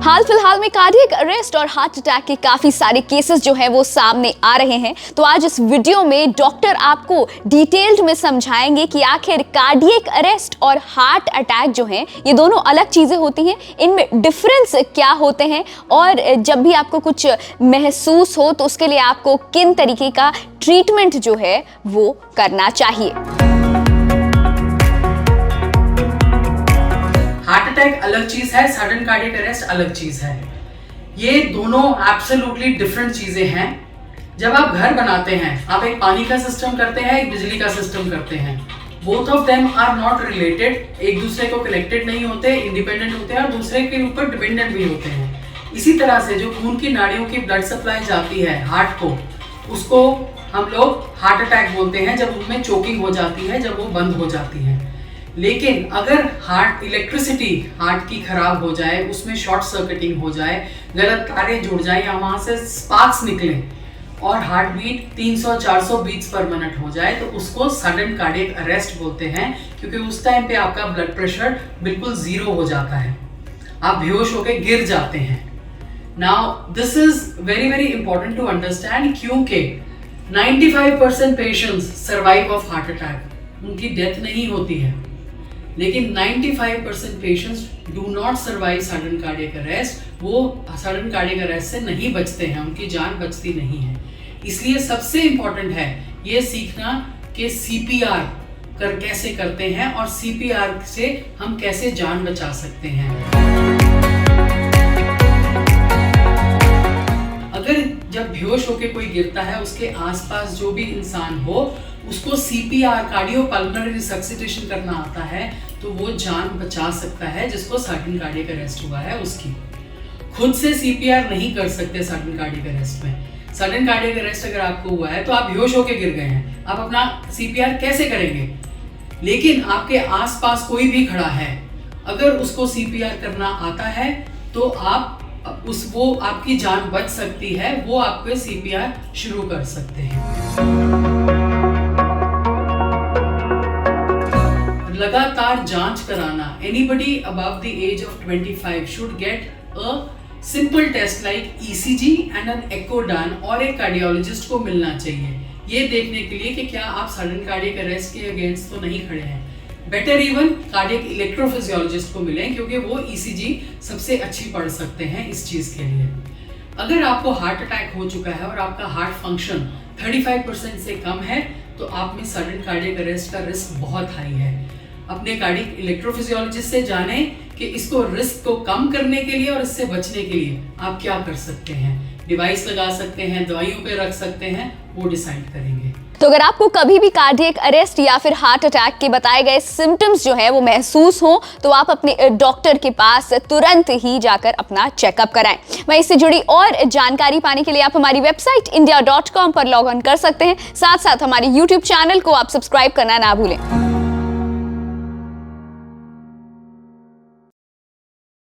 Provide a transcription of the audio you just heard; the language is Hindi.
हाल फिलहाल में कार्डियक अरेस्ट और हार्ट अटैक के काफी सारे केसेस जो हैं वो सामने आ रहे हैं। तो आज इस वीडियो में डॉक्टर आपको डिटेल्ड में समझाएंगे कि आखिर कार्डियक अरेस्ट और हार्ट अटैक जो हैं ये दोनों अलग चीजें होती हैं, इनमें डिफरेंस क्या होते हैं और जब भी आपको कुछ महसूस हो तो उसके लिए आपको किन तरीके का ट्रीटमेंट जो है वो करना चाहिए। हार्ट अटैक अलग चीज है, सडन कार्डियक अरेस्ट अलग चीज है। ये दोनों एब्सोल्युटली डिफरेंट चीजें हैं। जब आप घर बनाते हैं, आप एक पानी का सिस्टम करते हैं, एक बिजली का सिस्टम करते हैं। Both of them are not related, एक दूसरे को कनेक्टेड नहीं होते, इंडिपेंडेंट होते हैं और दूसरे के ऊपर डिपेंडेंट भी होते हैं। इसी तरह से जो खून की नाड़ियों की ब्लड सप्लाई जाती है हार्ट को, उसको हम लोग हार्ट अटैक बोलते हैं जब उनमें चोकिंग हो जाती है, जब वो बंद हो जाती है। लेकिन अगर हार्ट इलेक्ट्रिसिटी हार्ट की खराब हो जाए, उसमें शॉर्ट सर्किटिंग हो जाए, गलत तारें जुड़ जाए या वहां से स्पार्क्स निकले और heart beat 300-400 beats per minute हो जाए तो उसको सडन कार्डियक अरेस्ट बोलते हैं, क्योंकि उस टाइम पे आपका ब्लड प्रेशर बिल्कुल जीरो हो जाता है, आप बेहोश होकर गिर जाते हैं। Now this is very very important to understand, क्योंकि 95% patients survive of heart attack, उनकी डेथ नहीं होती है, लेकिन 95% patients do not survive sudden cardiac arrest. वो सडन कार्डियक अरेस्ट से नहीं बचते हैं, उनकी जान बचती नहीं है। इसलिए सबसे इंपॉर्टेंट है ये सीखना कि सीपीआर कैसे करते हैं और सीपीआर से हम कैसे जान बचा सकते हैं। अगर जब बेहोश होकर कोई गिरता है, उसके आसपास जो भी इंसान हो उसको सीपीआर कार्डियोपल्मोनरी रिसक्सिटेशन करना आता है तो वो जान बचा सकता है, जिसको सडन कार्डियक अरेस्ट हुआ है उसकी। खुद से सीपीआर नहीं कर सकते सडन कार्डियक अरेस्ट में। सडन कार्डियक अरेस्ट अगर आपको हुआ है तो आप बेहोश होकर गिर गए हैं, आप अपना सीपीआर कैसे करेंगे? लेकिन आपके आसपास कोई भी खड़ा है, अगर उसको सीपीआर करना आता है तो वो आपकी जान बच सकती है, वो आपके सीपीआर शुरू कर सकते हैं। लगातार जांच कराना, anybody above the age of 25 should get a simple test like ECG and an echo done, और एक कार्डियोलॉजिस्ट को मिलना चाहिए ये देखने के लिए कि क्या आप सडन कार्डियक अरेस्ट के अगेंस्ट तो नहीं खड़े हैं। बेटर इवन कार्डियक इलेक्ट्रोफिजियोलॉजिस्ट को मिलें, क्योंकि वो ईसीजी सबसे अच्छी पढ़ सकते हैं इस चीज के लिए। अगर आपको हार्ट अटैक हो चुका है और आपका हार्ट फंक्शन 35% से कम है तो आप में सडन कार्डियक अरेस्ट का रिस्क बहुत हाई है। अपने कार्डियक इलेक्ट्रोफिजियोलॉजिस्ट से जाने कि इसको रिस्क को कम करने के लिए और इससे बचने के लिए आप क्या कर सकते हैं। डिवाइस लगा सकते हैं, दवाइयों पे रख सकते हैं, वो डिसाइड करेंगे। तो अगर आपको कभी भी कार्डियक अरेस्ट या फिर हार्ट अटैक के बताए गए सिम्टम्स जो है वो महसूस हो तो आप अपने डॉक्टर के पास तुरंत ही जाकर अपना चेकअप कराएं। वहीं इससे जुड़ी और जानकारी पाने के लिए आप हमारी वेबसाइट india.com पर लॉग ऑन कर सकते हैं। साथ साथ हमारे YouTube चैनल को आप सब्सक्राइब करना ना भूलें।